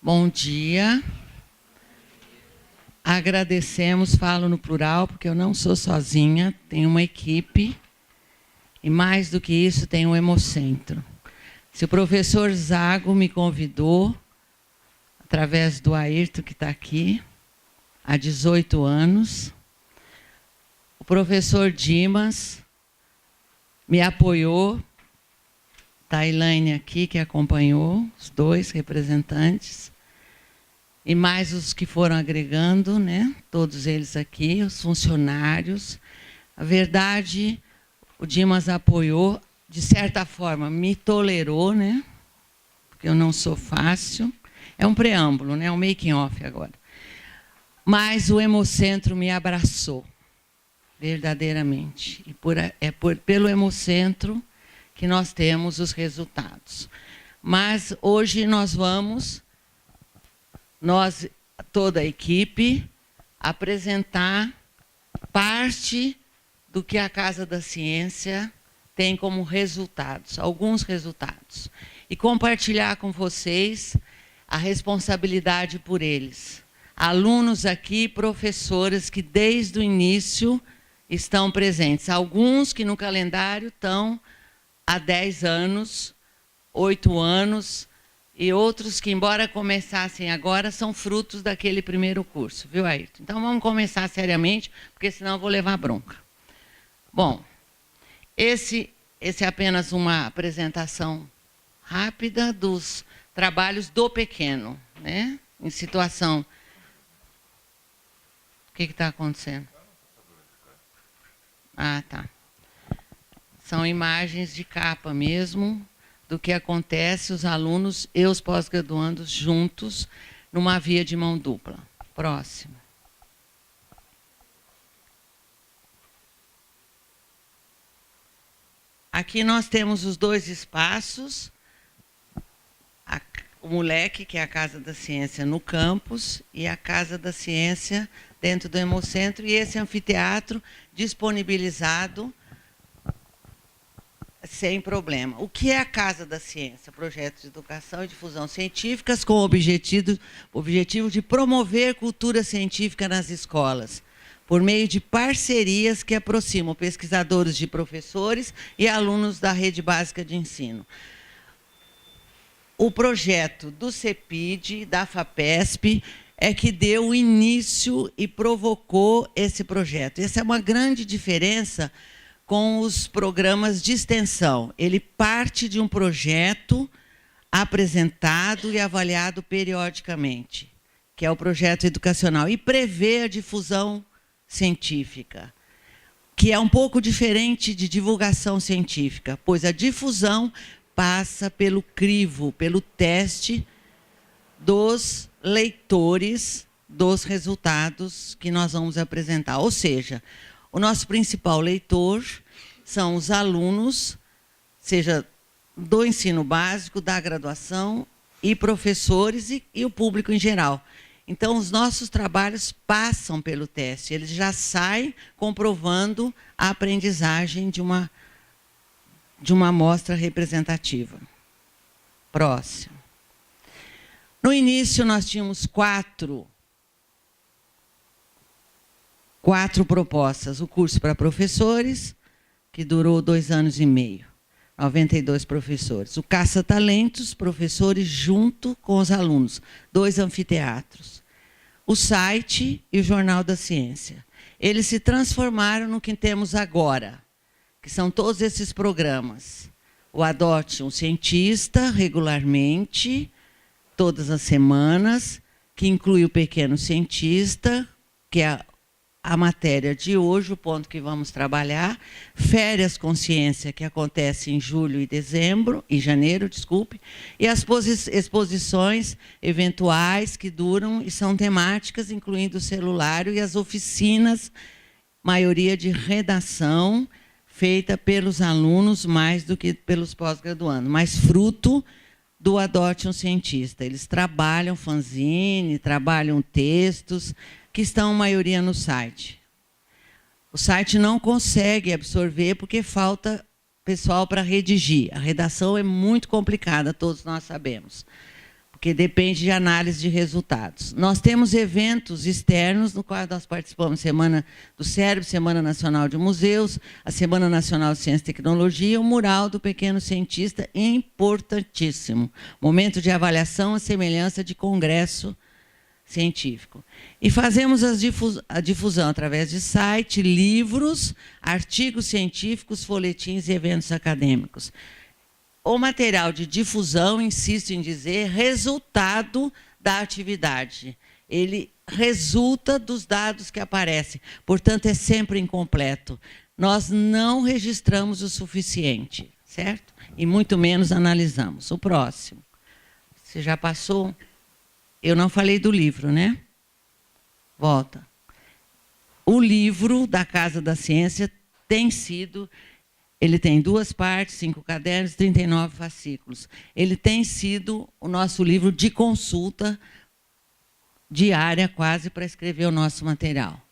Bom dia. Agradecemos, falo no plural, porque eu não sou sozinha, tenho uma equipe, e mais do que isso, tenho o Hemocentro. Se o professor Zago me convidou, através do Ayrton, que está aqui, há 18 anos, o professor Dimas me apoiou, está a Elaine aqui, que acompanhou, os dois representantes, e mais os que foram agregando, né? Todos eles aqui, os funcionários. A verdade, o Dimas apoiou, de certa forma, me tolerou, né? Porque eu não sou fácil. É um preâmbulo, né? Um making off agora. Mas o Hemocentro me abraçou, verdadeiramente. E pelo Hemocentro que nós temos os resultados. Mas hoje nós vamos, toda a equipe, apresentar parte do que a Casa da Ciência tem como resultados, alguns resultados, e compartilhar com vocês a responsabilidade por eles. Alunos aqui, professores que desde o início estão presentes. Alguns que no calendário estão há 10 anos, 8 anos, e outros que, embora começassem agora, são frutos daquele primeiro curso, viu, Ayrton? Então, vamos começar seriamente, porque senão eu vou levar bronca. Bom, esse é apenas uma apresentação rápida dos trabalhos do pequeno, né? Em situação... O que está acontecendo? Ah, tá. São imagens de capa mesmo, do que acontece os alunos e os pós-graduandos juntos numa via de mão dupla. Próximo. Aqui nós temos os dois espaços, o Moleque, que é a Casa da Ciência no campus, e a Casa da Ciência dentro do Hemocentro, e esse anfiteatro disponibilizado sem problema. O que é a Casa da Ciência? Projeto de educação e difusão científicas com o objetivo de promover cultura científica nas escolas, por meio de parcerias que aproximam pesquisadores de professores e alunos da rede básica de ensino. O projeto do CEPID, da FAPESP, é que deu início e provocou esse projeto. Essa é uma grande diferença com os programas de extensão. Ele parte de um projeto apresentado e avaliado periodicamente, que é o projeto educacional, e prevê a difusão científica, que é um pouco diferente de divulgação científica, pois a difusão passa pelo crivo, pelo teste dos leitores dos resultados que nós vamos apresentar. Ou seja, o nosso principal leitor são os alunos, seja do ensino básico, da graduação, e professores e o público em geral. Então, os nossos trabalhos passam pelo teste, eles já saem comprovando a aprendizagem de uma amostra representativa. Próximo. No início, nós tínhamos quatro propostas. O curso para professores, que durou 2 anos e meio, 92 professores. O Caça-Talentos, professores junto com os alunos, 2 anfiteatros. O site e o Jornal da Ciência. Eles se transformaram no que temos agora, que são todos esses programas. O Adote um Cientista, regularmente, todas as semanas, que inclui o Pequeno Cientista, que é a matéria de hoje, o ponto que vamos trabalhar. Férias Consciência, que acontece em janeiro, desculpe, e as exposições eventuais que duram e são temáticas, incluindo o celulário, e as oficinas, maioria de redação, feita pelos alunos mais do que pelos pós-graduandos, mas fruto do Adote um Cientista. Eles trabalham fanzine, trabalham textos, que estão, a maioria, no site. O site não consegue absorver porque falta pessoal para redigir. A redação é muito complicada, todos nós sabemos. porque depende de análise de resultados. Nós temos eventos externos, no qual nós participamos Semana do Cérebro, Semana Nacional de Museus, a Semana Nacional de Ciência e Tecnologia, o Mural do Pequeno Cientista, importantíssimo. Momento de avaliação, a semelhança de congresso científico. E fazemos a difusão através de site, livros, artigos científicos, folhetins e eventos acadêmicos. O material de difusão, insisto em dizer, resultado da atividade. Ele resulta dos dados que aparecem, portanto, é sempre incompleto. Nós não registramos o suficiente, certo? E muito menos analisamos. O próximo. Você já passou? Eu não falei do livro, né? Volta. O livro da Casa da Ciência tem sido... Ele tem 2 partes, 5 cadernos, 39 fascículos. Ele tem sido o nosso livro de consulta diária, quase, para escrever o nosso material.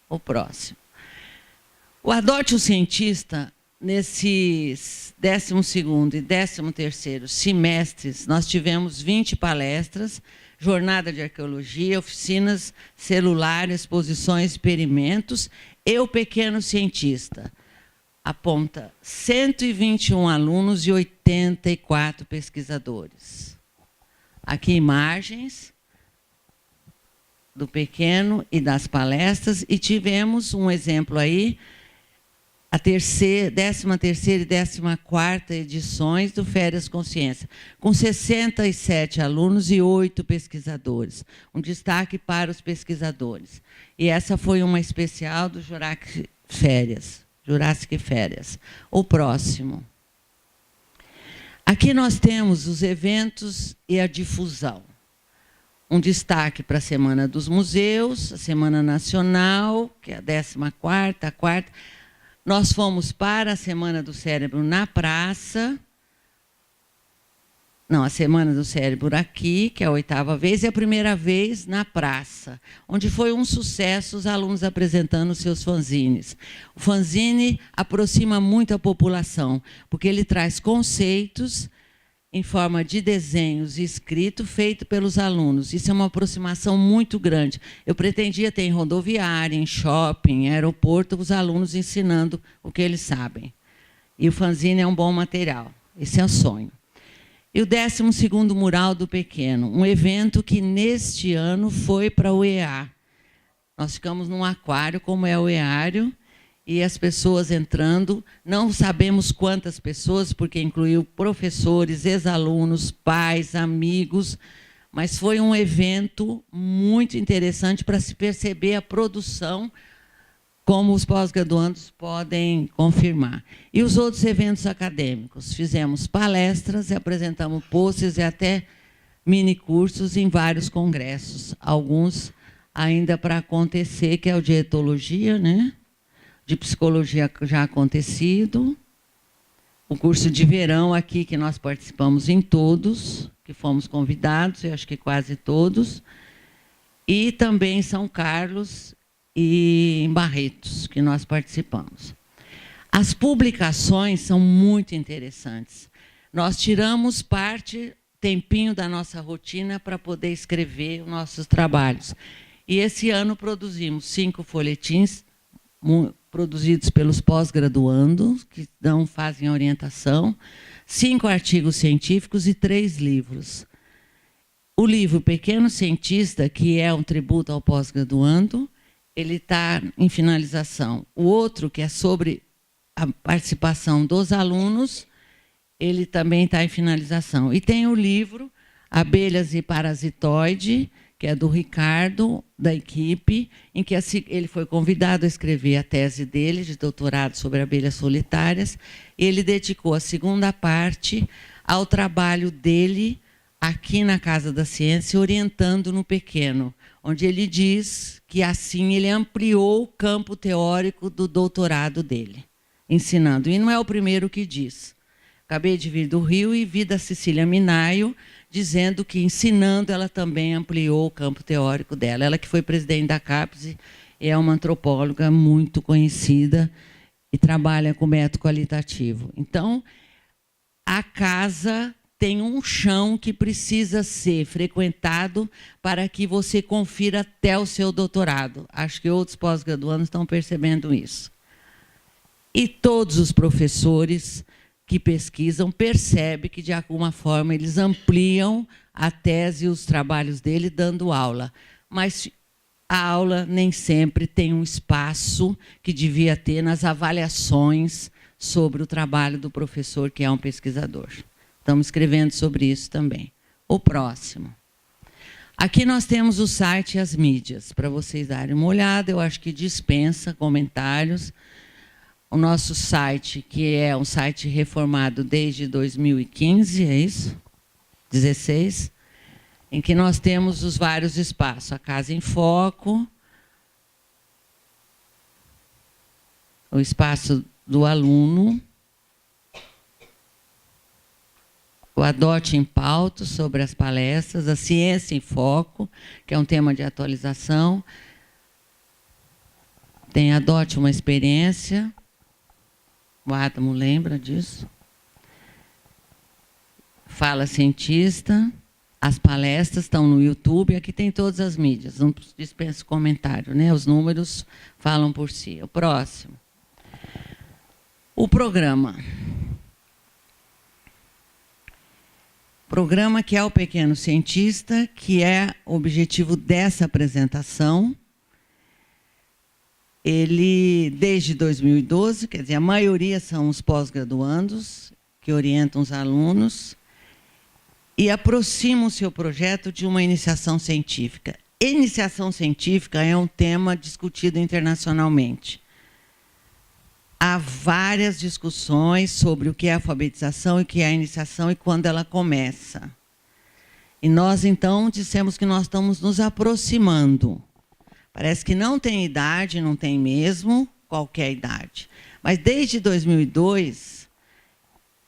O próximo. O Adote o Cientista, nesses 12º e 13º semestres, nós tivemos 20 palestras, jornada de arqueologia, oficinas celulares, exposições, experimentos e o Pequeno Cientista. Aponta 121 alunos e 84 pesquisadores. Aqui imagens do pequeno e das palestras, e tivemos um exemplo aí, a 13ª e 14ª edições do Férias Consciência, com 67 alunos e 8 pesquisadores. Um destaque para os pesquisadores. E essa foi uma especial do Jurassic Férias. O próximo. Aqui nós temos os eventos e a difusão. Um destaque para a Semana dos Museus, a Semana Nacional, que é a 14ª, a 4ª. Nós fomos para a Semana do Cérebro na praça. Não, a Semana do Cérebro aqui, que é a 8ª vez, e a primeira vez na praça, onde foi um sucesso os alunos apresentando seus fanzines. O fanzine aproxima muito a população, porque ele traz conceitos em forma de desenhos e escrito feito pelos alunos. Isso é uma aproximação muito grande. Eu pretendia ter em rodoviária, em shopping, em aeroporto, os alunos ensinando o que eles sabem. E o fanzine é um bom material. Esse é o sonho. E o 12º Mural do Pequeno, um evento que, neste ano, foi para o UEA. Nós ficamos num aquário, como é o EARIO, e as pessoas entrando, não sabemos quantas pessoas, porque incluiu professores, ex-alunos, pais, amigos, mas foi um evento muito interessante para se perceber a produção, como os pós-graduandos podem confirmar. E os outros eventos acadêmicos? Fizemos palestras, apresentamos posters e até mini-cursos em vários congressos. Alguns ainda para acontecer, que é o de etologia, né? De psicologia já acontecido. O curso de verão aqui, que nós participamos em todos, que fomos convidados, eu acho que quase todos. E também em São Carlos e em Barretos, que nós participamos. As publicações são muito interessantes. Nós tiramos tempinho da nossa rotina para poder escrever os nossos trabalhos. E esse ano produzimos 5 folhetins produzidos pelos pós-graduandos, que fazem orientação, 5 artigos científicos e 3 livros. O livro Pequeno Cientista, que é um tributo ao pós-graduando, ele está em finalização. O outro, que é sobre a participação dos alunos, ele também está em finalização. E tem o livro Abelhas e Parasitoide, que é do Ricardo, da equipe, em que ele foi convidado a escrever a tese dele, de doutorado sobre abelhas solitárias. Ele dedicou a 2ª parte ao trabalho dele aqui na Casa da Ciência, orientando no pequeno, onde ele diz que assim ele ampliou o campo teórico do doutorado dele, ensinando. E não é o primeiro que diz. Acabei de vir do Rio e vi da Cecília Minaio dizendo que, ensinando, ela também ampliou o campo teórico dela. Ela que foi presidente da CAPES e é uma antropóloga muito conhecida e trabalha com método qualitativo. Então, a casa tem um chão que precisa ser frequentado para que você confira até o seu doutorado. Acho que outros pós-graduandos estão percebendo isso. E todos os professores que pesquisam percebem que, de alguma forma, eles ampliam a tese e os trabalhos dele dando aula. Mas a aula nem sempre tem um espaço que devia ter nas avaliações sobre o trabalho do professor, que é um pesquisador. Estamos escrevendo sobre isso também. O próximo. Aqui nós temos o site e as mídias, para vocês darem uma olhada. Eu acho que dispensa comentários. O nosso site, que é um site reformado desde 2015, é isso? 16, em que nós temos os vários espaços. A Casa em Foco, o espaço do aluno, o Adote em Pauta sobre as palestras, a Ciência em Foco, que é um tema de atualização. Tem Adote uma Experiência. O Adamo lembra disso. Fala Cientista. As palestras estão no YouTube. Aqui tem todas as mídias. Não dispenso comentário, né? Os números falam por si. O próximo. O programa. Programa que é o Pequeno Cientista, que é o objetivo dessa apresentação. Ele, desde 2012, quer dizer, a maioria são os pós-graduandos que orientam os alunos e aproximam o seu projeto de uma iniciação científica. Iniciação científica é um tema discutido internacionalmente. Há várias discussões sobre o que é alfabetização e o que é a iniciação e quando ela começa. E nós, então, dissemos que nós estamos nos aproximando. Parece que não tem idade, não tem mesmo qualquer idade. Mas desde 2002,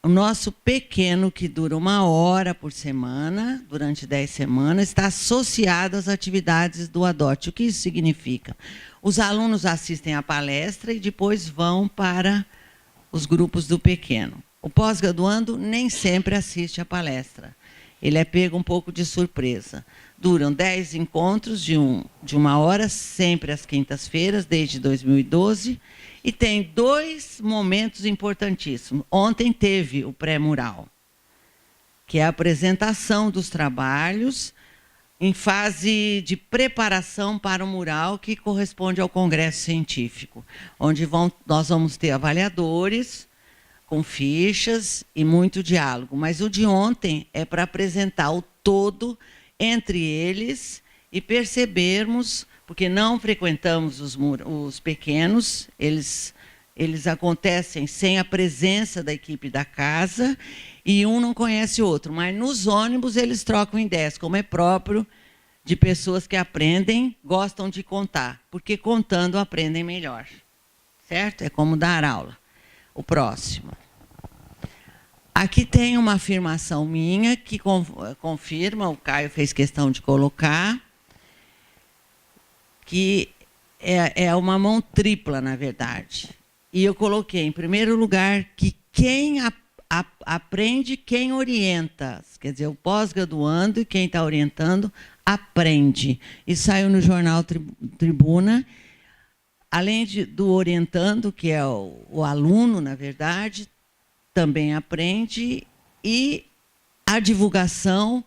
o nosso pequeno, que dura 1 hora por semana, durante 10 semanas, está associado às atividades do Adote. O que isso significa? Os alunos assistem à palestra e depois vão para os grupos do pequeno. O pós-graduando nem sempre assiste à palestra. Ele é pego um pouco de surpresa. Duram 10 encontros de 1 hora, sempre às quintas-feiras, desde 2012. E tem 2 momentos importantíssimos. Ontem teve o pré-mural, que é a apresentação dos trabalhos em fase de preparação para o mural, que corresponde ao Congresso Científico, onde nós vamos ter avaliadores com fichas e muito diálogo. Mas o de ontem é para apresentar o todo entre eles e percebermos, porque não frequentamos os pequenos, eles acontecem sem a presença da equipe da casa, e um não conhece o outro, mas nos ônibus eles trocam ideias, como é próprio de pessoas que aprendem, gostam de contar, porque contando aprendem melhor. Certo? É como dar aula. O próximo. Aqui tem uma afirmação minha que confirma, o Caio fez questão de colocar, que é uma mão tripla, na verdade. E eu coloquei, em primeiro lugar, que quem aprende, quem orienta. Quer dizer, o pós-graduando e quem está orientando, aprende. E saiu no jornal Tribuna. Além do orientando, que é o aluno, na verdade, também aprende. E a divulgação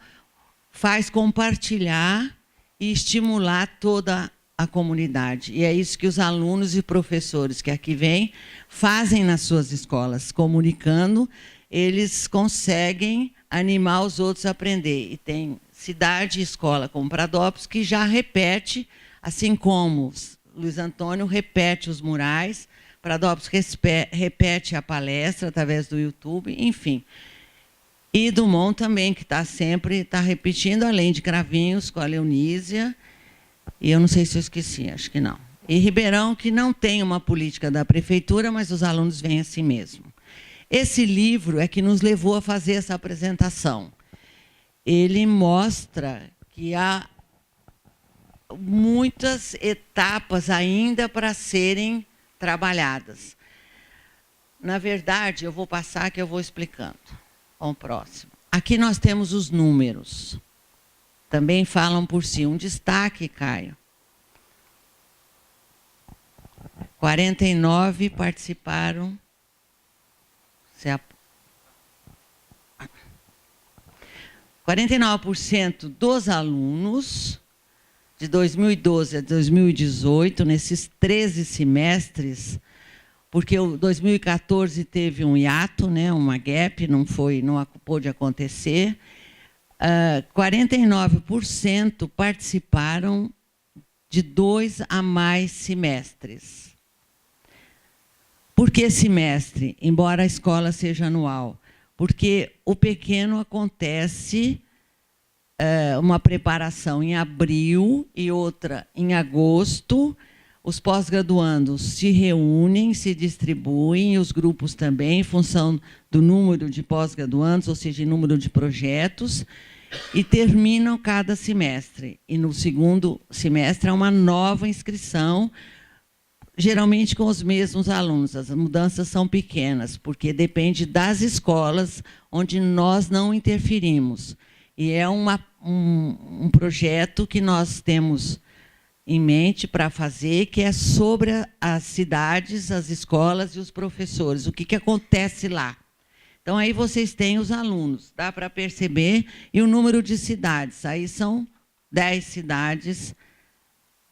faz compartilhar e estimular toda a comunidade. E é isso que os alunos e professores que aqui vêm fazem nas suas escolas, comunicando, eles conseguem animar os outros a aprender. E tem cidade e escola como Pradópolis que já repete, assim como Luiz Antônio repete os murais, Pradópolis repete a palestra através do YouTube, enfim. E Dumont também, que está sempre repetindo, além de Cravinhos, com a Leonísia. E eu não sei se eu esqueci, acho que não. E Ribeirão, que não tem uma política da prefeitura, mas os alunos vêm assim mesmo. Esse livro é que nos levou a fazer essa apresentação. Ele mostra que há muitas etapas ainda para serem trabalhadas. Na verdade, eu vou passar que eu vou explicando. Vamos próximo. Aqui nós temos os números. Também falam por si. Um destaque, Caio. 49 participaram. 49% dos alunos de 2012 a 2018, nesses 13 semestres, porque o 2014 teve um hiato, né, uma gap, não pôde acontecer. 49% participaram de 2 a mais semestres. Por que semestre, embora a escola seja anual? Porque o pequeno acontece uma preparação em abril e outra em agosto. Os pós-graduandos se reúnem, se distribuem, e os grupos também, em função do número de pós-graduandos, ou seja, número de projetos, e terminam cada semestre. E no segundo semestre há uma nova inscrição, geralmente com os mesmos alunos. As mudanças são pequenas, porque depende das escolas onde nós não interferimos. E é um projeto que nós temos em mente para fazer, que é sobre as cidades, as escolas e os professores, o que acontece lá. Então, aí vocês têm os alunos, dá para perceber, e o número de cidades. Aí são 10 cidades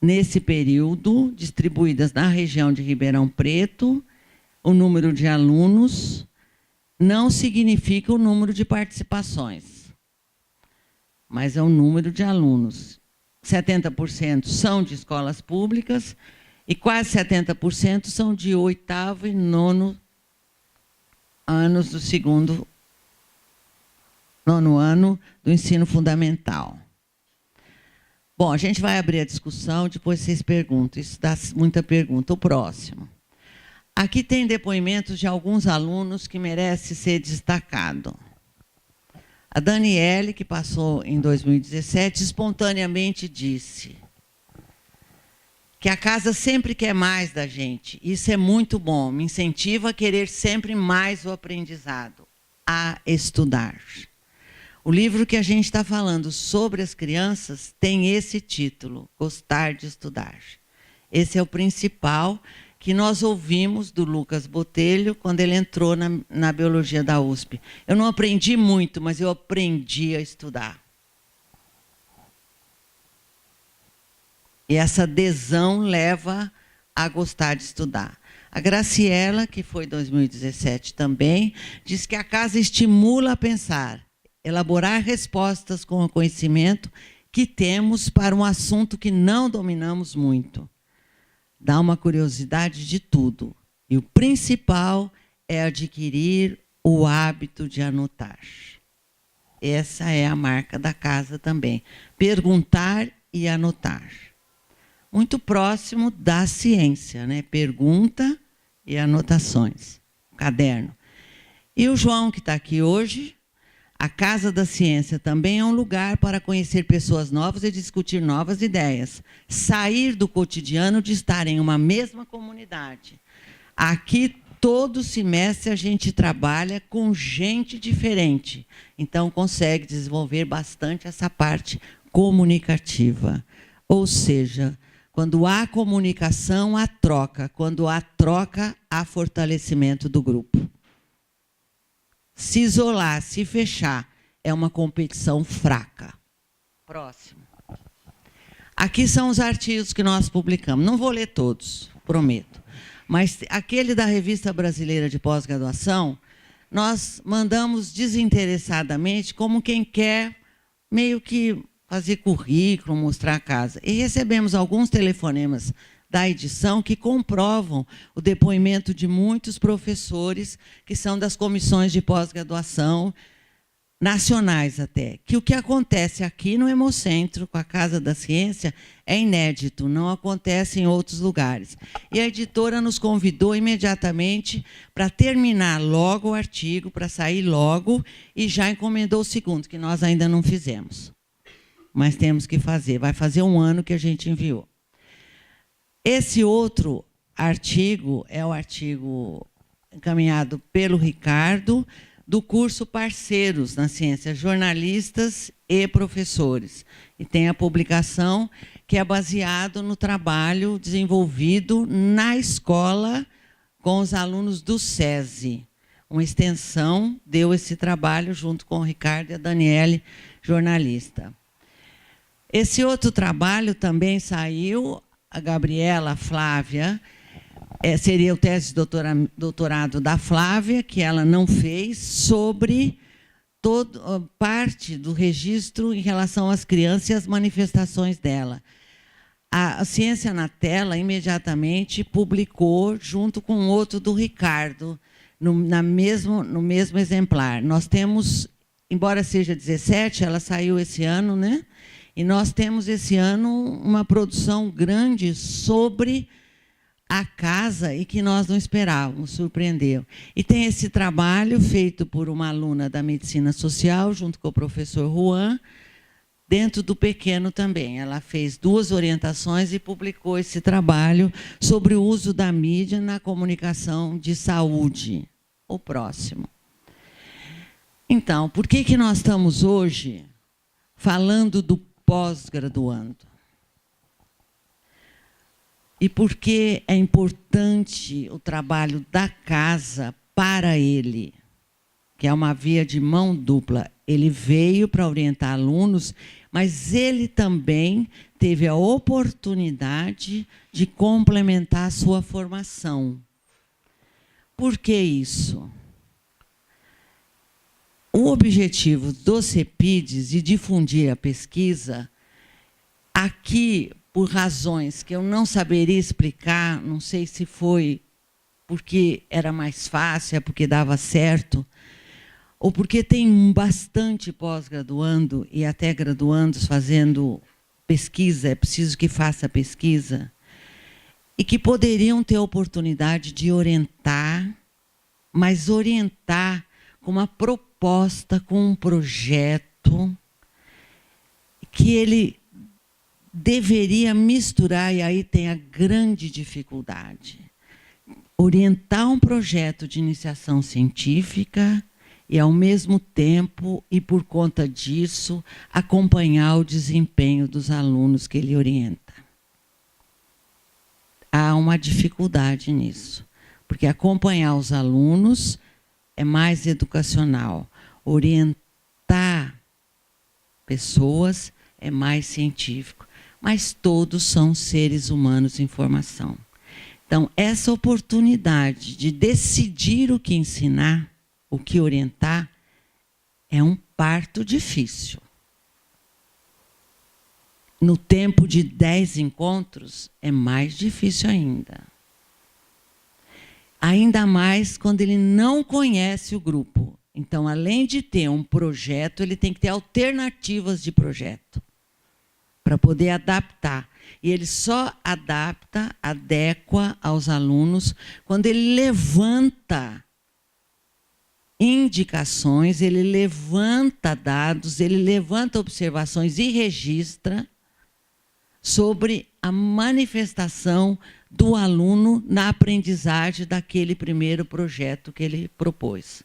nesse período, distribuídas na região de Ribeirão Preto. O número de alunos não significa o número de participações, mas é o número de alunos. 70% são de escolas públicas e quase 70% são de 8º e 9º anos do nono ano do ensino fundamental. Bom, a gente vai abrir a discussão, depois vocês perguntam. Isso dá muita pergunta. O próximo. Aqui tem depoimentos de alguns alunos que merecem ser destacado. A Daniele, que passou em 2017, espontaneamente disse que a casa sempre quer mais da gente. Isso é muito bom, me incentiva a querer sempre mais o aprendizado, a estudar. O livro que a gente está falando sobre as crianças tem esse título, Gostar de Estudar. Esse é o principal que nós ouvimos do Lucas Botelho quando ele entrou na biologia da USP. Eu não aprendi muito, mas eu aprendi a estudar. E essa adesão leva a gostar de estudar. A Graciela, que foi em 2017 também, diz que a casa estimula a pensar, elaborar respostas com o conhecimento que temos para um assunto que não dominamos muito. Dá uma curiosidade de tudo. E o principal é adquirir o hábito de anotar. Essa é a marca da casa também. Perguntar e anotar. Muito próximo da ciência, né? Pergunta e anotações. Caderno. E o João, que está aqui hoje, a Casa da Ciência também é um lugar para conhecer pessoas novas e discutir novas ideias. Sair do cotidiano de estar em uma mesma comunidade. Aqui, todo semestre, a gente trabalha com gente diferente. Então, consegue desenvolver bastante essa parte comunicativa. Ou seja, quando há comunicação, há troca. Quando há troca, há fortalecimento do grupo. Se isolar, se fechar, é uma competição fraca. Próximo. Aqui são os artigos que nós publicamos. Não vou ler todos, prometo. Mas aquele da Revista Brasileira de Pós-Graduação, nós mandamos desinteressadamente, como quem quer meio que fazer currículo, mostrar a casa. E recebemos alguns telefonemas da edição que comprovam o depoimento de muitos professores que são das comissões de pós-graduação nacionais até, que o que acontece aqui no Hemocentro, com a Casa da Ciência, é inédito, não acontece em outros lugares. E a editora nos convidou imediatamente para terminar logo o artigo, para sair logo, e já encomendou o segundo, que nós ainda não fizemos. Mas temos que fazer, vai fazer 1 ano que a gente enviou. Esse outro artigo é o artigo encaminhado pelo Ricardo, do curso Parceiros na Ciência, jornalistas e professores. E tem a publicação que é baseado no trabalho desenvolvido na escola com os alunos do SESI. Uma extensão deu esse trabalho junto com o Ricardo e a Daniele, jornalista. Esse outro trabalho também saiu, a Gabriela, a Flávia, seria o tese de doutorado da Flávia, que ela não fez, sobre parte do registro em relação às crianças e às manifestações dela. A Ciência na Tela, imediatamente, publicou, junto com outro do Ricardo, no mesmo exemplar. Nós temos, embora seja 17, ela saiu esse ano, né? E nós temos, esse ano, uma produção grande sobre a casa e que nós não esperávamos, surpreendeu. E tem esse trabalho feito por uma aluna da Medicina Social, junto com o professor Juan, dentro do Pequeno também. Ela fez 2 orientações e publicou esse trabalho sobre o uso da mídia na comunicação de saúde. O próximo. Então, por que nós estamos hoje falando do pós-graduando? E por que é importante o trabalho da casa para ele, que é uma via de mão dupla. Ele veio para orientar alunos, mas ele também teve a oportunidade de complementar a sua formação. Por que isso? O objetivo do CEPIDES de difundir a pesquisa, aqui, por razões que eu não saberia explicar, não sei se foi porque era mais fácil, é porque dava certo, ou porque tem bastante pós-graduando e até graduandos fazendo pesquisa, é preciso que faça pesquisa, e que poderiam ter a oportunidade de orientar, mas orientar com uma proposta, com um projeto que ele deveria misturar, e aí tem a grande dificuldade. Orientar um projeto de iniciação científica e, ao mesmo tempo, e por conta disso, acompanhar o desempenho dos alunos que ele orienta. Há uma dificuldade nisso, porque acompanhar os alunos é mais educacional. Orientar pessoas é mais científico. Mas todos são seres humanos em formação. Então, essa oportunidade de decidir o que ensinar, o que orientar, é um parto difícil. No tempo de 10 encontros, é mais difícil ainda. Ainda mais quando ele não conhece o grupo. Então, além de ter um projeto, ele tem que ter alternativas de projeto para poder adaptar. E ele só adapta, adequa aos alunos quando ele levanta indicações, ele levanta dados, ele levanta observações e registra sobre a manifestação do aluno na aprendizagem daquele primeiro projeto que ele propôs.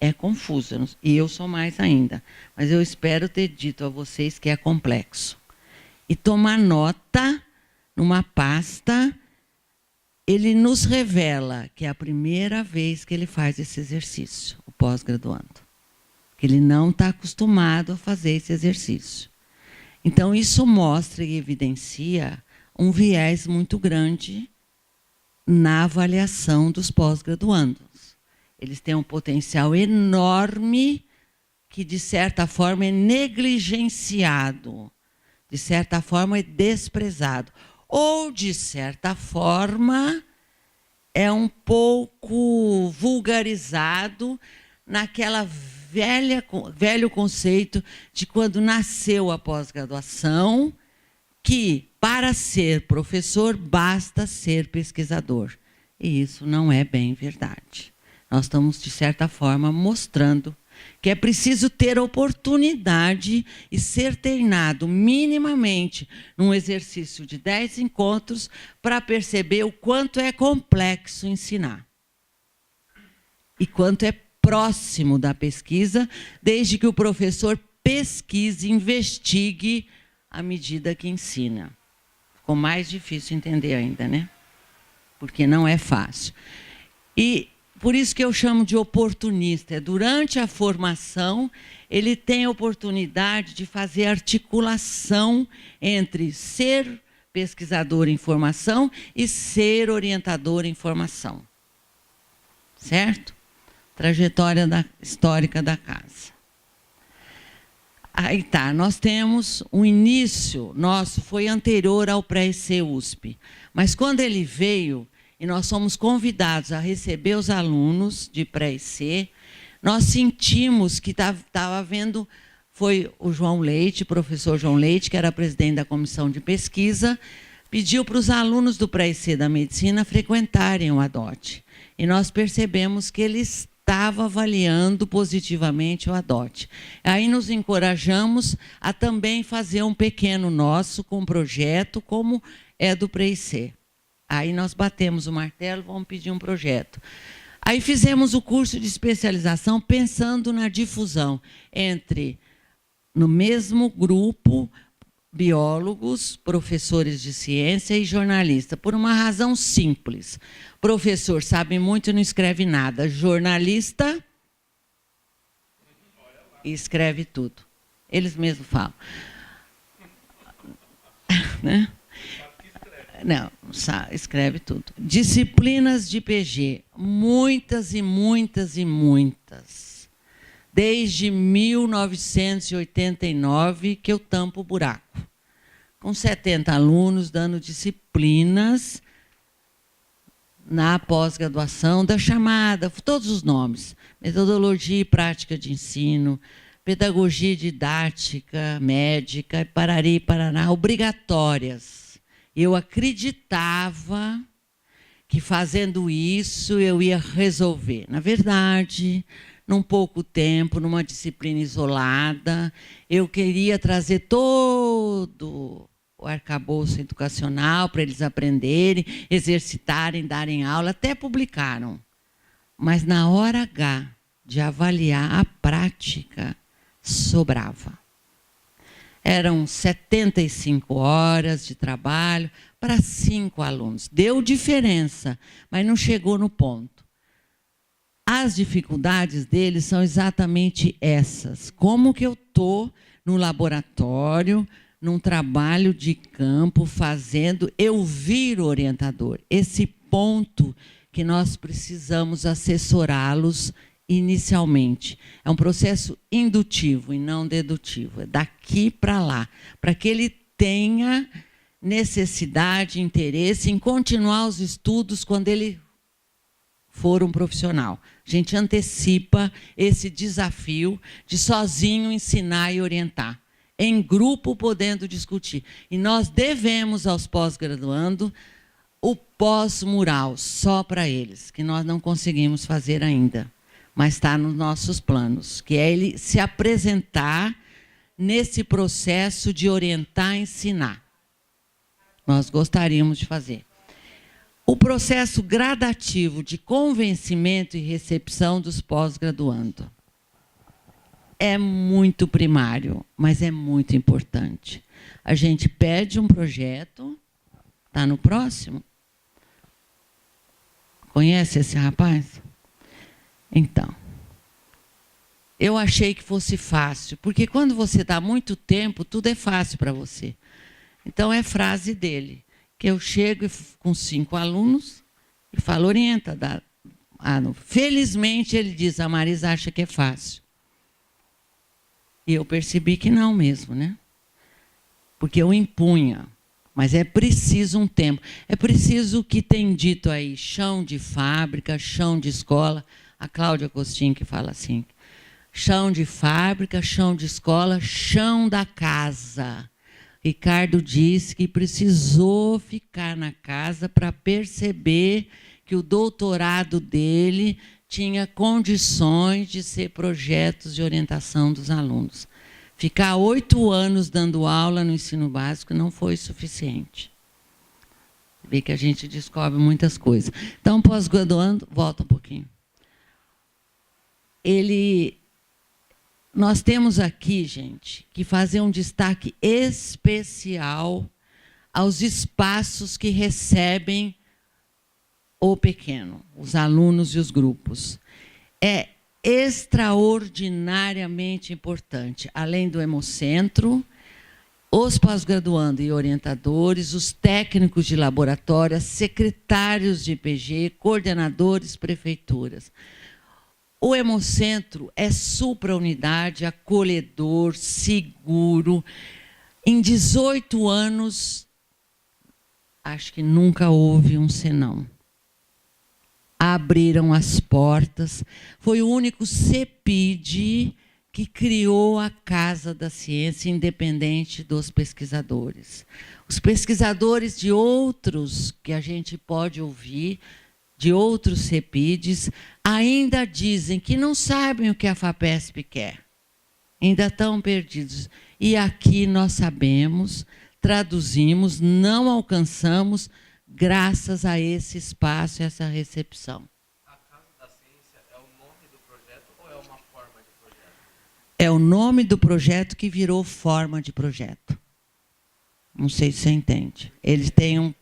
É confuso, e eu sou mais ainda, mas eu espero ter dito a vocês que é complexo. E tomar nota numa pasta, ele nos revela que é a primeira vez que ele faz esse exercício, o pós-graduando. Que ele não está acostumado a fazer esse exercício. Então, isso mostra e evidencia um viés muito grande na avaliação dos pós-graduandos. Eles têm um potencial enorme que, de certa forma, é negligenciado, de certa forma, é desprezado. Ou, de certa forma, é um pouco vulgarizado naquela velho conceito de quando nasceu a pós-graduação, que, para ser professor, basta ser pesquisador. E isso não é bem verdade. Nós estamos, de certa forma, mostrando que é preciso ter oportunidade e ser treinado minimamente num exercício de 10 encontros para perceber o quanto é complexo ensinar. E quanto é próximo da pesquisa, desde que o professor pesquise, investigue à medida que ensina. Ficou mais difícil entender ainda, né? Porque não é fácil. E por isso que eu chamo de oportunista. Durante a formação, ele tem a oportunidade de fazer articulação entre ser pesquisador em formação e ser orientador em formação. Certo? Trajetória histórica da casa. Aí tá, nós temos um início nosso, foi anterior ao pré-IC USP. Mas quando ele veio, e nós fomos convidados a receber os alunos de pré-IC, nós sentimos que estava havendo, foi o João Leite, professor João Leite, que era presidente da comissão de pesquisa, pediu para os alunos do pré-IC da medicina frequentarem o ADOT. E nós percebemos que ele estava avaliando positivamente o ADOT. Aí nos encorajamos a também fazer um pequeno nosso com um projeto, como é do pré-IC. Aí nós batemos o martelo, vamos pedir um projeto. Aí fizemos o curso de especialização pensando na difusão entre, no mesmo grupo, biólogos, professores de ciência e jornalistas, por uma razão simples. Professor sabe muito e não escreve nada. Jornalista escreve tudo. Eles mesmos falam. Né? Não, escreve tudo. Disciplinas de PG, muitas e muitas e muitas. Desde 1989 que eu tampo o buraco. Com 70 alunos dando disciplinas na pós-graduação, da chamada, todos os nomes. Metodologia e prática de ensino, pedagogia didática, médica, parari, paraná, obrigatórias. Eu acreditava que fazendo isso eu ia resolver. Na verdade, num pouco tempo, numa disciplina isolada, eu queria trazer todo o arcabouço educacional para eles aprenderem, exercitarem, darem aula, até publicaram. Mas na hora H de avaliar a prática, sobrava. Eram 75 horas de trabalho para 5 alunos. Deu diferença, mas não chegou no ponto. As dificuldades deles são exatamente essas. Como que eu estou no laboratório, num trabalho de campo, fazendo, eu viro orientador. Esse ponto que nós precisamos assessorá-los inicialmente. É um processo indutivo e não dedutivo. É daqui para lá, para que ele tenha necessidade, interesse em continuar os estudos quando ele for um profissional. A gente antecipa esse desafio de sozinho ensinar e orientar. Em grupo, podendo discutir. E nós devemos aos pós-graduando o pós-mural, só para eles, que nós não conseguimos fazer ainda. Mas está nos nossos planos, que é ele se apresentar nesse processo de orientar e ensinar. Nós gostaríamos de fazer. O processo gradativo de convencimento e recepção dos pós-graduando é muito primário, mas é muito importante. A gente pede um projeto, está no próximo? Conhece esse rapaz? Então, eu achei que fosse fácil, porque quando você dá muito tempo, tudo é fácil para você. Então, é frase dele, que eu chego com 5 alunos e falo, orienta. Felizmente, ele diz, a Marisa acha que é fácil. E eu percebi que não mesmo, né? Porque eu impunha. Mas é preciso um tempo. É preciso o que tem dito aí, chão de fábrica, chão de escola. A Cláudia Costin que fala assim, chão de fábrica, chão de escola, chão da casa. Ricardo disse que precisou ficar na casa para perceber que o doutorado dele tinha condições de ser projetos de orientação dos alunos. Ficar 8 anos dando aula no ensino básico não foi suficiente. Vê que a gente descobre muitas coisas. Então, pós-graduando, volta um pouquinho. Nós temos aqui, gente, que fazer um destaque especial aos espaços que recebem o pequeno, os alunos e os grupos. É extraordinariamente importante, além do hemocentro, os pós-graduandos e orientadores, os técnicos de laboratório, secretários de IPG, coordenadores, prefeituras. O hemocentro é supra-unidade, acolhedor, seguro. Em 18 anos, acho que nunca houve um senão. Abriram as portas. Foi o único CEPID que criou a Casa da Ciência, independente dos pesquisadores. Os pesquisadores de outros, que a gente pode ouvir, de outros CEPIDs, ainda dizem que não sabem o que a FAPESP quer. Ainda estão perdidos. E aqui nós sabemos, traduzimos, não alcançamos, graças a esse espaço, essa recepção. A Casa da Ciência é o nome do projeto ou é uma forma de projeto? É o nome do projeto que virou forma de projeto. Não sei se você entende. Eles têm um...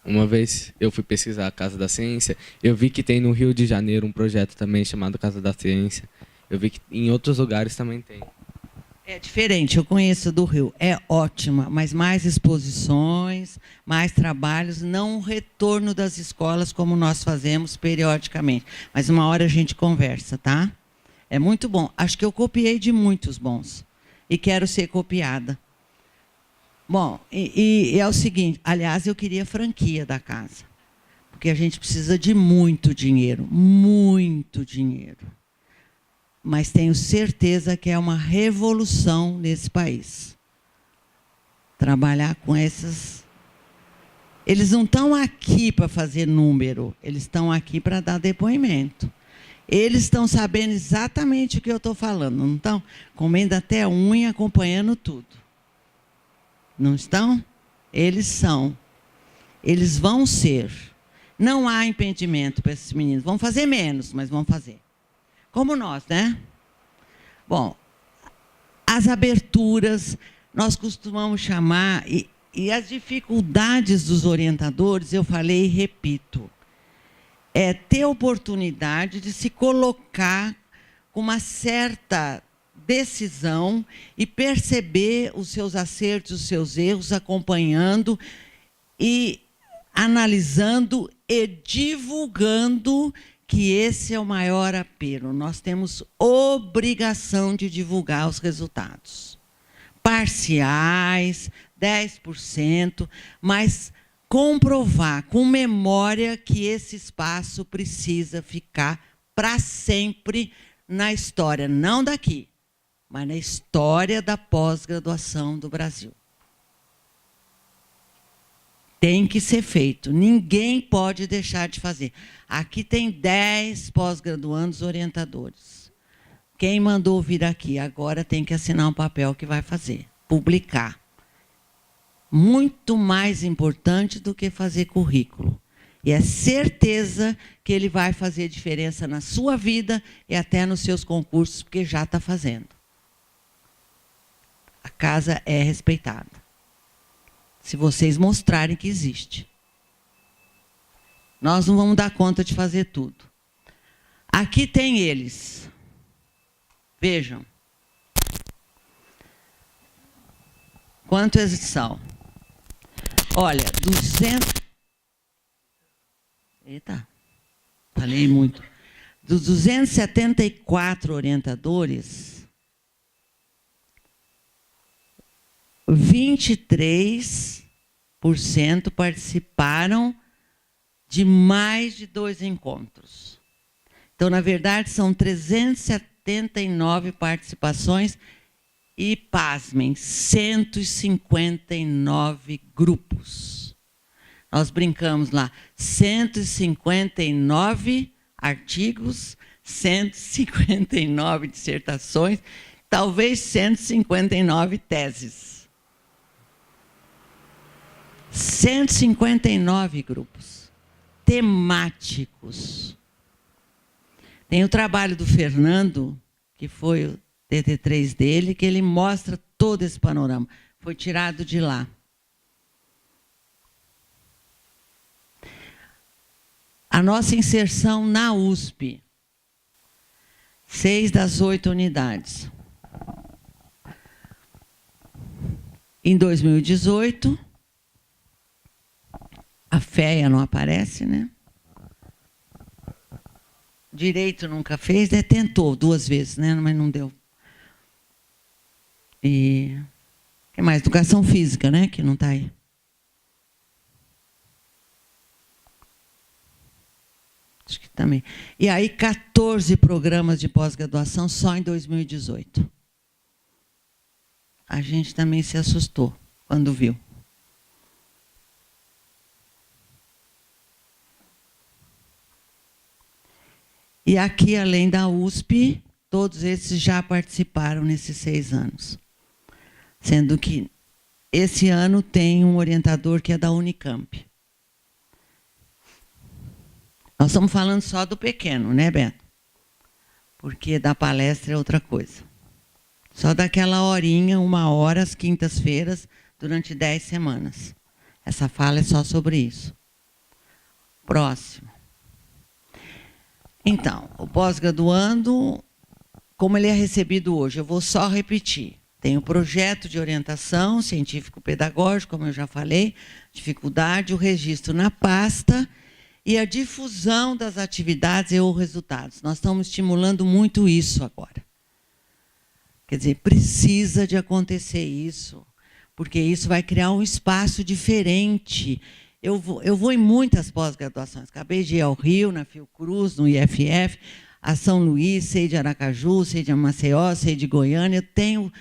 Uma vez eu fui pesquisar a Casa da Ciência, eu vi que tem no Rio de Janeiro um projeto também chamado Casa da Ciência. Eu vi que em outros lugares também tem. É diferente, eu conheço do Rio, é ótima, mas mais exposições, mais trabalhos, não um retorno das escolas como nós fazemos periodicamente. Mas uma hora a gente conversa, tá? É muito bom. Acho que eu copiei de muitos bons e quero ser copiada. Bom, e é o seguinte, aliás, eu queria franquia da casa, porque a gente precisa de muito dinheiro, mas tenho certeza que é uma revolução nesse país. Trabalhar com essas... Eles não estão aqui para fazer número, eles estão aqui para dar depoimento. Eles estão sabendo exatamente o que eu estou falando, não estão? Comendo até a unha, acompanhando tudo. Não estão? Eles são. Eles vão ser. Não há impedimento para esses meninos. Vão fazer menos, mas vão fazer. Como nós, né? Bom, as aberturas, nós costumamos chamar, e as dificuldades dos orientadores, eu falei e repito, é ter oportunidade de se colocar com uma certa decisão e perceber os seus acertos, os seus erros, acompanhando e analisando e divulgando, que esse é o maior apelo. Nós temos obrigação de divulgar os resultados. Parciais, 10%, mas comprovar com memória que esse espaço precisa ficar para sempre na história, não daqui, mas na história da pós-graduação do Brasil. Tem que ser feito. Ninguém pode deixar de fazer. Aqui tem 10 pós-graduandos orientadores. Quem mandou vir aqui agora tem que assinar um papel que vai fazer, publicar. Muito mais importante do que fazer currículo. E é certeza que ele vai fazer diferença na sua vida e até nos seus concursos, porque já está fazendo. A casa é respeitada. Se vocês mostrarem que existe. Nós não vamos dar conta de fazer tudo. Aqui tem eles. Vejam. Quantos são? Olha, 200... Eita, falei muito. Dos 274 orientadores, 23% participaram de mais de 2 encontros. Então, na verdade, são 379 participações e, pasmem, 159 grupos. Nós brincamos lá, 159 artigos, 159 dissertações, talvez 159 teses. 159 grupos temáticos. Tem o trabalho do Fernando, que foi o TT3 dele, que ele mostra todo esse panorama. Foi tirado de lá. A nossa inserção na USP. 6 das 8 unidades. Em 2018, a FEA não aparece, né? Direito nunca fez, né? Tentou 2 vezes, né? Mas não deu. E o que mais? Educação física, né? Que não está aí. Acho que também. E aí, 14 programas de pós-graduação só em 2018. A gente também se assustou quando viu. E aqui, além da USP, todos esses já participaram nesses 6 anos. Sendo que esse ano tem um orientador que é da Unicamp. Nós estamos falando só do pequeno, né, Beto? Porque da palestra é outra coisa. Só daquela horinha, 1 hora, às quintas-feiras, durante 10 semanas. Essa fala é só sobre isso. Próximo. Então, o pós-graduando, como ele é recebido hoje? Eu vou só repetir. Tem o projeto de orientação científico-pedagógico, como eu já falei, dificuldade, o registro na pasta e a difusão das atividades e ou resultados. Nós estamos estimulando muito isso agora. Quer dizer, precisa de acontecer isso, porque isso vai criar um espaço diferente. Eu vou em muitas pós-graduações. Acabei de ir ao Rio, na Fiocruz, no IFF, a São Luís, sei de Aracaju, sei de Maceió, sei de Goiânia. Eu tenho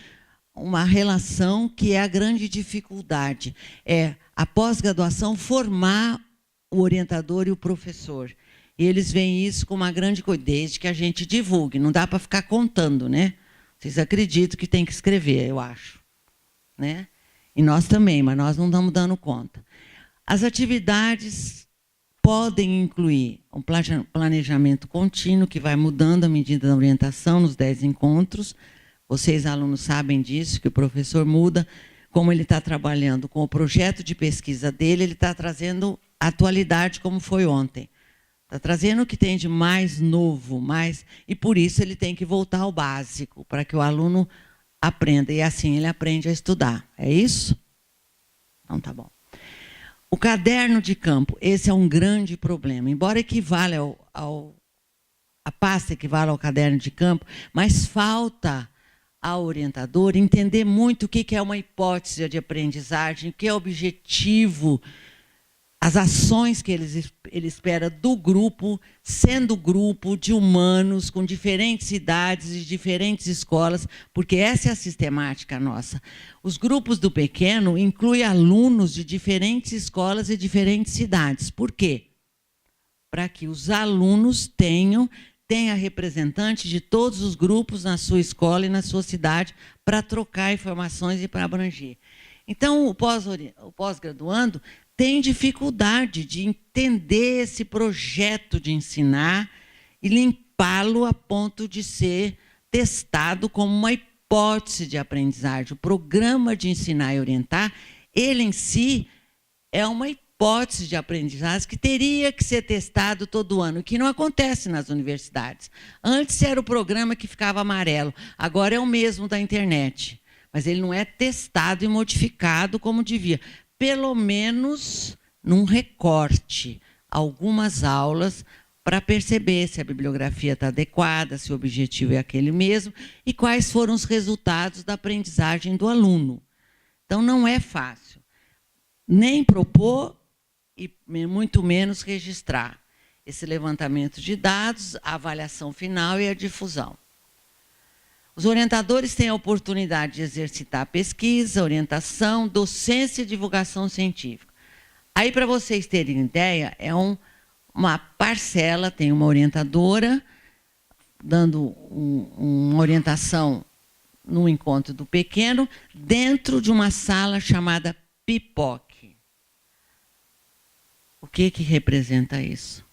uma relação que é a grande dificuldade. É a pós-graduação formar o orientador e o professor. E eles veem isso como uma grande coisa, desde que a gente divulgue. Não dá para ficar contando, né? Vocês acreditam que tem que escrever, eu acho. Né? E nós também, mas nós não estamos dando conta. As atividades podem incluir um planejamento contínuo, que vai mudando à medida da orientação nos 10 encontros. Vocês, alunos, sabem disso, que o professor muda. Como ele está trabalhando com o projeto de pesquisa dele, ele está trazendo a atualidade como foi ontem. Está trazendo o que tem de mais novo, e por isso ele tem que voltar ao básico, para que o aluno aprenda. E assim ele aprende a estudar. É isso? Então, tá bom. O caderno de campo, esse é um grande problema. Embora equivalha a pasta equivala ao caderno de campo, mas falta ao orientador entender muito o que é uma hipótese de aprendizagem, o que é objetivo, as ações que ele espera do grupo, sendo grupo de humanos, com diferentes idades e diferentes escolas, porque essa é a sistemática nossa. Os grupos do pequeno incluem alunos de diferentes escolas e diferentes cidades. Por quê? Para que os alunos tenha representante de todos os grupos na sua escola e na sua cidade para trocar informações e para abranger. Então, o pós-graduando tem dificuldade de entender esse projeto de ensinar e limpá-lo a ponto de ser testado como uma hipótese de aprendizagem. O programa de ensinar e orientar, ele em si é uma hipótese de aprendizagem que teria que ser testado todo ano, que não acontece nas universidades. Antes era o programa que ficava amarelo, agora é o mesmo da internet. Mas ele não é testado e modificado como devia. Pelo menos num recorte, algumas aulas, para perceber se a bibliografia está adequada, se o objetivo é aquele mesmo, e quais foram os resultados da aprendizagem do aluno. Então, não é fácil. Nem propor e muito menos registrar esse levantamento de dados, a avaliação final e a difusão. Os orientadores têm a oportunidade de exercitar pesquisa, orientação, docência e divulgação científica. Aí, para vocês terem ideia, é uma parcela, tem uma orientadora dando uma orientação no encontro do pequeno, dentro de uma sala chamada PIPOC. O que representa isso?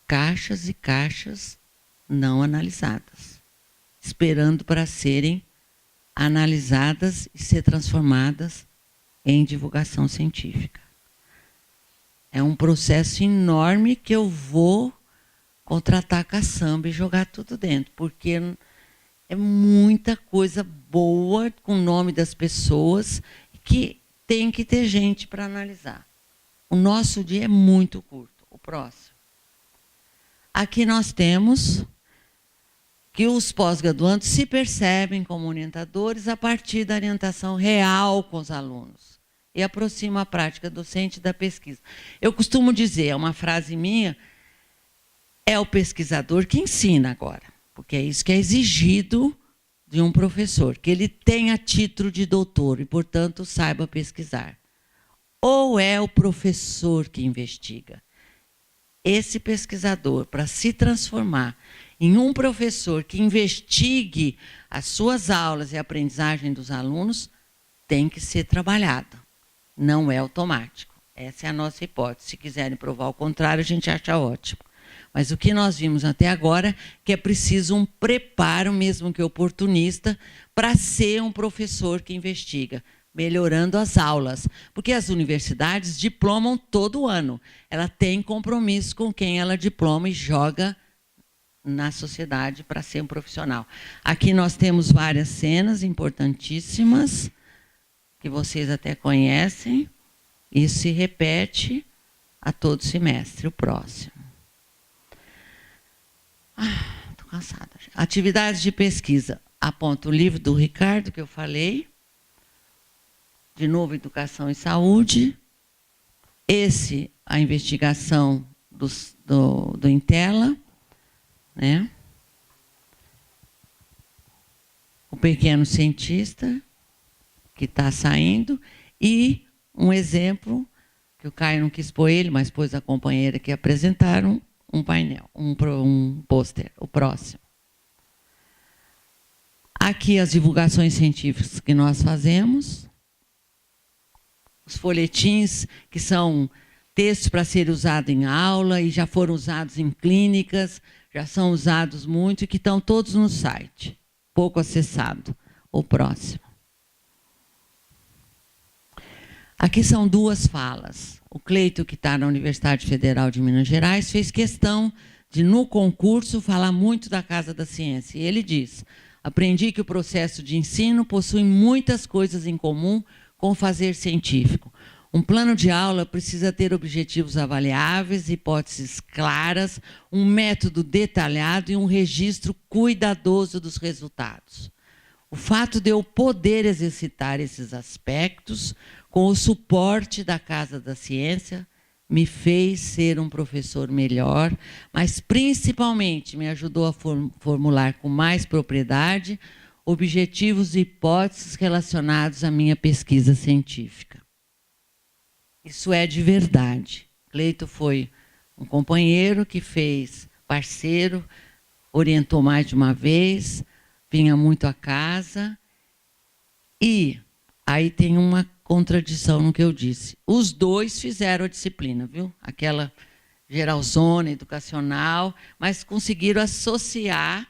Caixas e caixas não analisadas, esperando para serem analisadas e ser transformadas em divulgação científica. É um processo enorme que eu vou contratar caçamba e jogar tudo dentro, porque é muita coisa boa com o nome das pessoas que tem que ter gente para analisar. O nosso dia é muito curto. O próximo. Aqui nós temos que os pós-graduandos se percebem como orientadores a partir da orientação real com os alunos e aproxima a prática docente da pesquisa. Eu costumo dizer, é uma frase minha, é o pesquisador que ensina agora, porque é isso que é exigido de um professor, que ele tenha título de doutor e, portanto, saiba pesquisar. Ou é o professor que investiga. Esse pesquisador, para se transformar em um professor que investigue as suas aulas e a aprendizagem dos alunos, tem que ser trabalhado. Não é automático. Essa é a nossa hipótese. Se quiserem provar o contrário, a gente acha ótimo. Mas o que nós vimos até agora é que é preciso um preparo, mesmo que oportunista, para ser um professor que investiga, melhorando as aulas. Porque as universidades diplomam todo ano. Ela tem compromisso com quem ela diploma e joga na sociedade para ser um profissional. Aqui nós temos várias cenas importantíssimas, que vocês até conhecem. Isso se repete a todo semestre. O próximo. Estou cansada. Atividades de pesquisa. Aponta o livro do Ricardo, que eu falei. De novo, educação e saúde. Esse, a investigação do Intela, né? O pequeno cientista, que está saindo, e um exemplo, que o Caio não quis pôr ele, mas pôs a companheira que apresentaram, um painel, um pôster, o próximo. Aqui as divulgações científicas que nós fazemos, os folhetins, que são textos para ser usados em aula e já foram usados em clínicas, já são usados muito e que estão todos no site, pouco acessado. O próximo. Aqui são duas falas. O Cleito, que está na Universidade Federal de Minas Gerais, fez questão de, no concurso, falar muito da Casa da Ciência. E ele diz: aprendi que o processo de ensino possui muitas coisas em comum com o fazer científico. Um plano de aula precisa ter objetivos avaliáveis, hipóteses claras, um método detalhado e um registro cuidadoso dos resultados. O fato de eu poder exercitar esses aspectos com o suporte da Casa da Ciência me fez ser um professor melhor, mas principalmente me ajudou a formular com mais propriedade objetivos e hipóteses relacionados à minha pesquisa científica. Isso é de verdade. Cleito foi um companheiro que fez parceiro, orientou mais de uma vez, vinha muito à casa. E aí tem uma contradição no que eu disse. Os dois fizeram a disciplina, viu? Aquela geralzona, educacional, mas conseguiram associar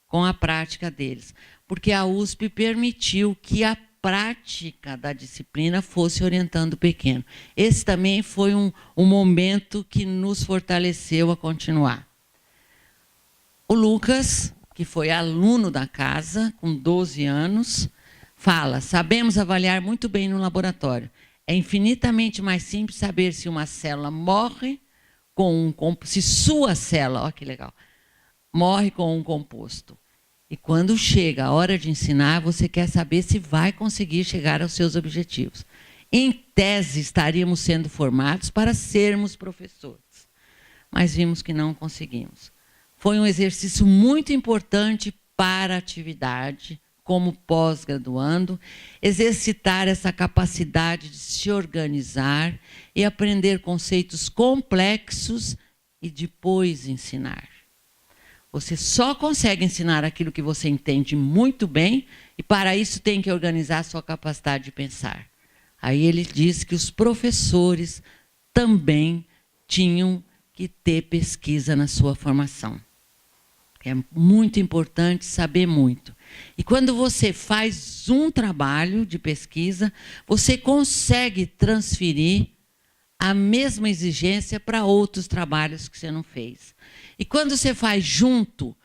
com a prática deles. Porque a USP permitiu que a prática da disciplina fosse orientando o pequeno. Esse também foi um momento que nos fortaleceu a continuar. O Lucas, que foi aluno da casa, com 12 anos, fala: sabemos avaliar muito bem no laboratório. É infinitamente mais simples saber se uma célula morre com se sua célula, olha que legal, morre com um composto. E quando chega a hora de ensinar, você quer saber se vai conseguir chegar aos seus objetivos. Em tese, estaríamos sendo formados para sermos professores, mas vimos que não conseguimos. Foi um exercício muito importante para a atividade, como pós-graduando, exercitar essa capacidade de se organizar e aprender conceitos complexos e depois ensinar. Você só consegue ensinar aquilo que você entende muito bem e, para isso, tem que organizar a sua capacidade de pensar. Aí ele diz que os professores também tinham que ter pesquisa na sua formação. É muito importante saber muito. E quando você faz um trabalho de pesquisa, você consegue transferir a mesma exigência para outros trabalhos que você não fez. E quando você faz junto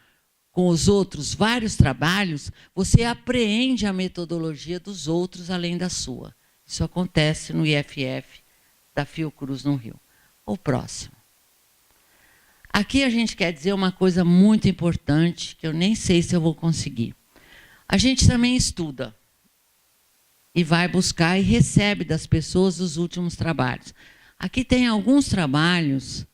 com os outros vários trabalhos, você apreende a metodologia dos outros além da sua. Isso acontece no IFF da Fiocruz, no Rio. O próximo. Aqui a gente quer dizer uma coisa muito importante, que eu nem sei se eu vou conseguir. A gente também estuda e vai buscar e recebe das pessoas os últimos trabalhos. Aqui tem alguns trabalhos,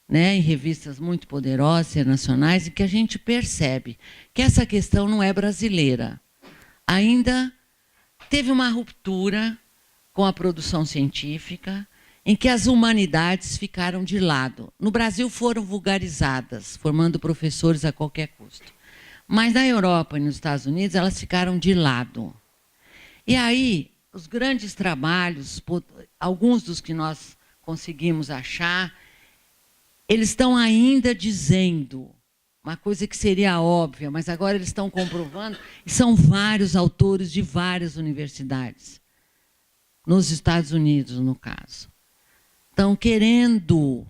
né, em revistas muito poderosas, internacionais, e que a gente percebe que essa questão não é brasileira. Ainda teve uma ruptura com a produção científica, em que as humanidades ficaram de lado. No Brasil foram vulgarizadas, formando professores a qualquer custo. Mas na Europa e nos Estados Unidos elas ficaram de lado. E aí, os grandes trabalhos, alguns dos que nós conseguimos achar, eles estão ainda dizendo uma coisa que seria óbvia, mas agora eles estão comprovando, e são vários autores de várias universidades, nos Estados Unidos, no caso. Estão querendo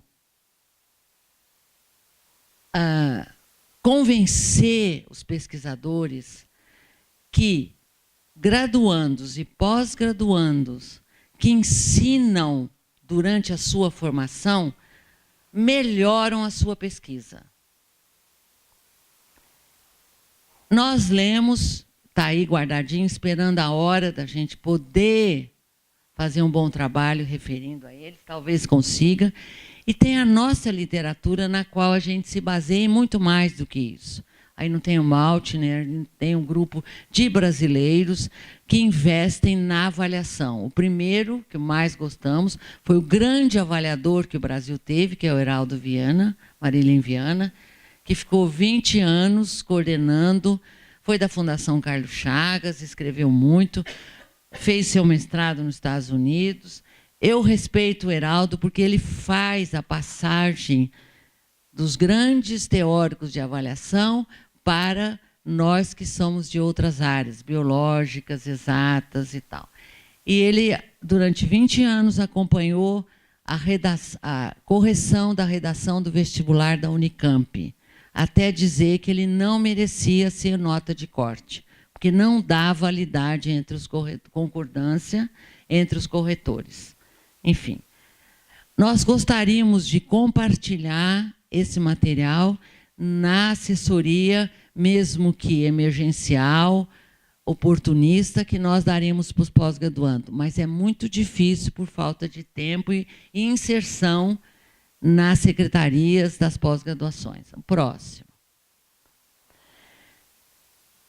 convencer os pesquisadores que graduandos e pós-graduandos que ensinam durante a sua formação melhoram a sua pesquisa. Nós lemos, está aí guardadinho, esperando a hora da gente poder fazer um bom trabalho referindo a ele, talvez consiga. E tem a nossa literatura na qual a gente se baseia em muito mais do que isso. Aí não tem o Maltner, tem um grupo de brasileiros que investem na avaliação. O primeiro, que mais gostamos, foi o grande avaliador que o Brasil teve, que é o Heraldo Viana, Marilyn Viana, que ficou 20 anos coordenando, foi da Fundação Carlos Chagas, escreveu muito, fez seu mestrado nos Estados Unidos. Eu respeito o Heraldo porque ele faz a passagem dos grandes teóricos de avaliação para nós que somos de outras áreas, biológicas, exatas e tal. E ele, durante 20 anos, acompanhou a correção da redação do vestibular da Unicamp, até dizer que ele não merecia ser nota de corte, porque não dá validade entre os concordância entre os corretores. Enfim, nós gostaríamos de compartilhar esse material na assessoria, mesmo que emergencial, oportunista, que nós daremos para os pós-graduandos. Mas é muito difícil por falta de tempo e inserção nas secretarias das pós-graduações. Próximo.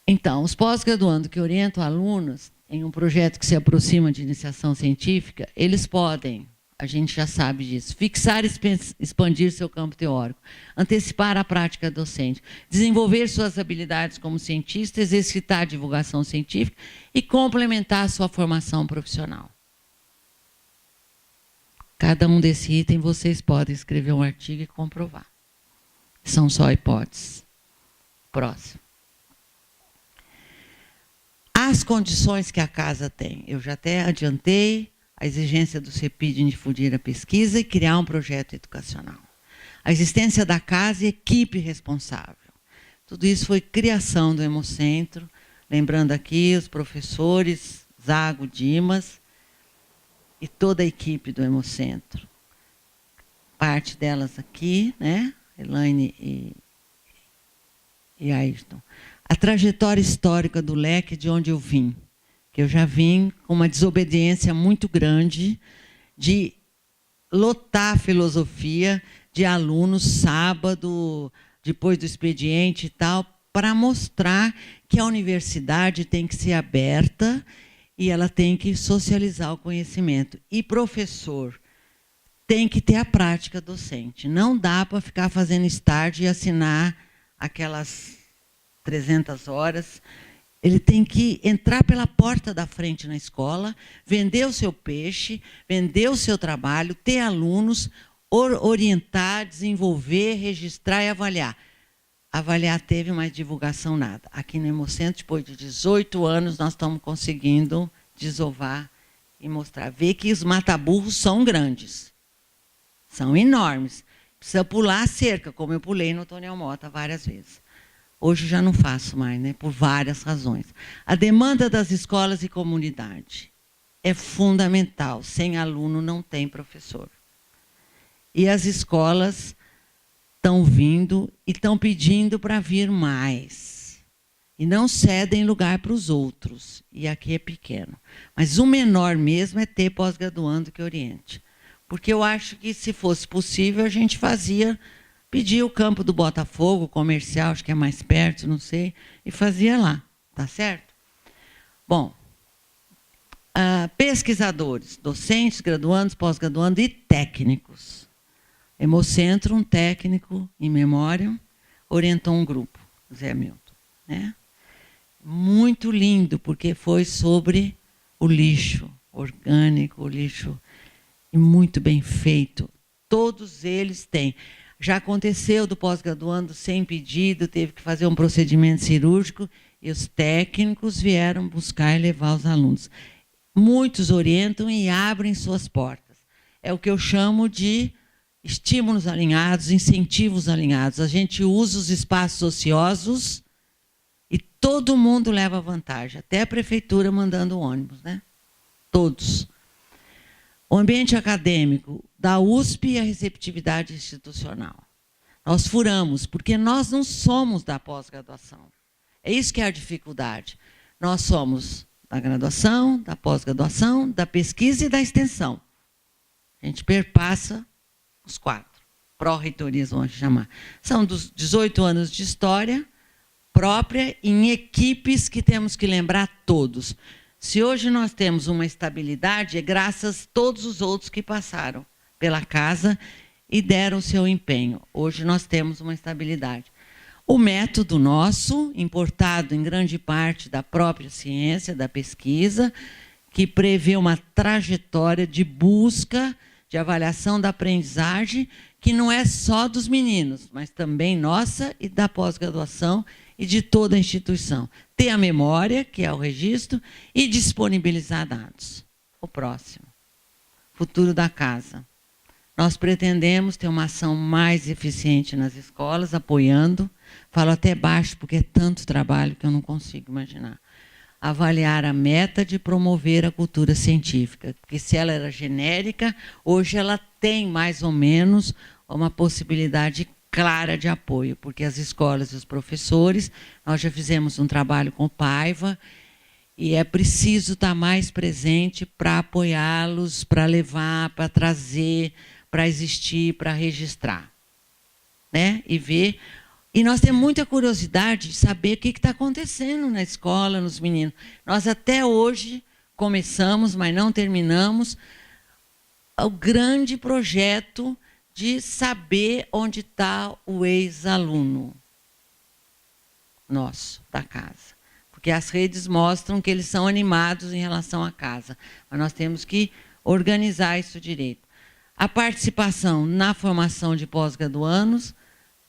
Então, os pós-graduandos que orientam alunos em um projeto que se aproxima de iniciação científica, eles podem, a gente já sabe disso, fixar e expandir seu campo teórico, antecipar a prática docente, desenvolver suas habilidades como cientista, exercitar a divulgação científica e complementar a sua formação profissional. Cada um desse item vocês podem escrever um artigo e comprovar. São só hipóteses. Próximo. As condições que a casa tem. Eu já até adiantei a exigência do CEPID em difundir a pesquisa e criar um projeto educacional. A existência da casa e equipe responsável. Tudo isso foi criação do Hemocentro. Lembrando aqui os professores Zago, Dimas e toda a equipe do Hemocentro. Parte delas aqui, né? Elaine e Ayrton. A trajetória histórica do LEC, de onde eu vim, que eu já vim com uma desobediência muito grande de lotar a filosofia de alunos sábado, depois do expediente e tal, para mostrar que a universidade tem que ser aberta e ela tem que socializar o conhecimento. E professor tem que ter a prática docente. Não dá para ficar fazendo estágio e assinar aquelas 300 horas. Ele tem que entrar pela porta da frente na escola, vender o seu peixe, vender o seu trabalho, ter alunos, orientar, desenvolver, registrar e avaliar. avaliar teve, mas divulgação nada. Aqui no Hemocentro, depois de 18 anos, nós estamos conseguindo desovar e mostrar. Ver que os mataburros são grandes, são enormes. Precisa pular a cerca, como eu pulei no Tonel Mota várias vezes. Hoje já não faço mais, né, por várias razões. A demanda das escolas e comunidade é fundamental. Sem aluno não tem professor. E as escolas estão vindo e estão pedindo para vir mais. E não cedem lugar para os outros. E aqui é pequeno. Mas o menor mesmo é ter pós-graduando que oriente. Porque eu acho que, se fosse possível, a gente pedia o campo do Botafogo, comercial, acho que é mais perto, não sei, e fazia lá. Tá certo? Bom, pesquisadores, docentes, graduandos, pós-graduandos e técnicos. Hemocentro, um técnico em memória, orientou um grupo, Zé Milton. Né? Muito lindo, porque foi sobre o lixo orgânico, o lixo, e muito bem feito. Todos eles têm. Já aconteceu do pós-graduando sem pedido, teve que fazer um procedimento cirúrgico, e os técnicos vieram buscar e levar os alunos. Muitos orientam e abrem suas portas. É o que eu chamo de estímulos alinhados, incentivos alinhados. A gente usa os espaços ociosos e todo mundo leva vantagem, até a prefeitura mandando ônibus, né? Todos. O ambiente acadêmico da USP e a receptividade institucional. Nós furamos, porque nós não somos da pós-graduação. É isso que é a dificuldade. Nós somos da graduação, da pós-graduação, da pesquisa e da extensão. A gente perpassa os 4. Pró-reitorias, vamos chamar. São dos 18 anos de história própria em equipes que temos que lembrar todos. Se hoje nós temos uma estabilidade, é graças a todos os outros que passaram pela casa e deram o seu empenho. Hoje nós temos uma estabilidade. O método nosso, importado em grande parte da própria ciência, da pesquisa, que prevê uma trajetória de busca, de avaliação da aprendizagem, que não é só dos meninos, mas também nossa e da pós-graduação e de toda a instituição. Ter a memória, que é o registro, e disponibilizar dados. O próximo. Futuro da casa. Nós pretendemos ter uma ação mais eficiente nas escolas, apoiando. Falo até baixo, porque é tanto trabalho que eu não consigo imaginar. Avaliar a meta de promover a cultura científica. Porque se ela era genérica, hoje ela tem mais ou menos uma possibilidade clara de apoio, porque as escolas e os professores, nós já fizemos um trabalho com o Paiva, e é preciso estar mais presente para apoiá-los, para levar, para trazer, para existir, para registrar. Né? E ver. E nós temos muita curiosidade de saber o que está acontecendo na escola, nos meninos. Nós até hoje começamos, mas não terminamos, o grande projeto de saber onde está o ex-aluno nosso, da casa. Porque as redes mostram que eles são animados em relação à casa. Mas nós temos que organizar isso direito. A participação na formação de pós-graduandos,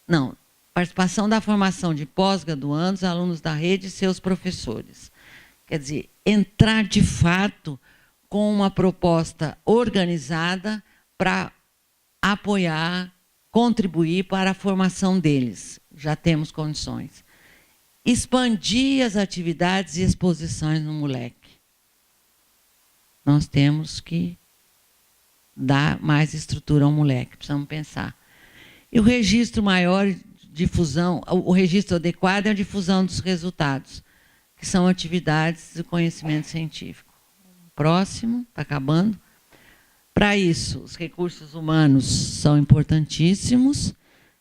não, participação da formação de pós-graduandos, alunos da rede e seus professores. Quer dizer, entrar de fato com uma proposta organizada para apoiar, contribuir para a formação deles. Já temos condições. Expandir as atividades e exposições no moleque. Nós temos que dar mais estrutura ao moleque, precisamos pensar. E o registro maior de difusão, o registro adequado é a difusão dos resultados, que são atividades de conhecimento científico. Próximo, está acabando. Para isso, os recursos humanos são importantíssimos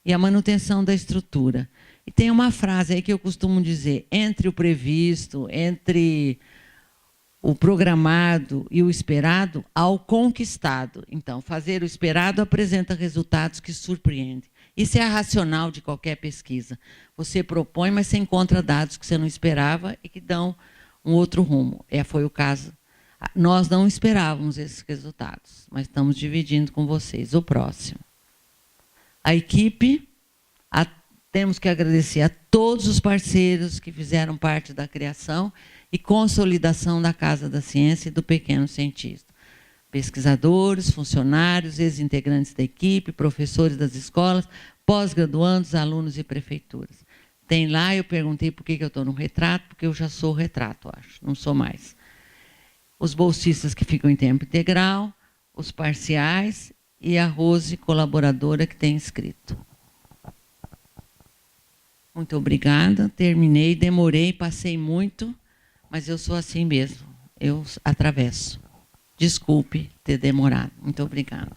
e a manutenção da estrutura. E tem uma frase aí que eu costumo dizer, entre o previsto, entre o programado e o esperado, ao conquistado. Então, fazer o esperado apresenta resultados que surpreendem. Isso é a racional de qualquer pesquisa. Você propõe, mas você encontra dados que você não esperava e que dão um outro rumo. Foi o caso. Nós não esperávamos esses resultados, mas estamos dividindo com vocês. O próximo. A equipe Temos que agradecer a todos os parceiros que fizeram parte da criação e consolidação da Casa da Ciência e do Pequeno Cientista. Pesquisadores, funcionários, ex-integrantes da equipe, professores das escolas, pós-graduandos, alunos e prefeituras. Tem lá, eu perguntei por que eu estou no retrato, porque eu já sou o retrato, acho, não sou mais. Os bolsistas que ficam em tempo integral, os parciais e a Rose, colaboradora, que tem escrito. Muito obrigada, terminei, demorei, passei muito, mas eu sou assim mesmo, eu atravesso. Desculpe ter demorado. Muito obrigada.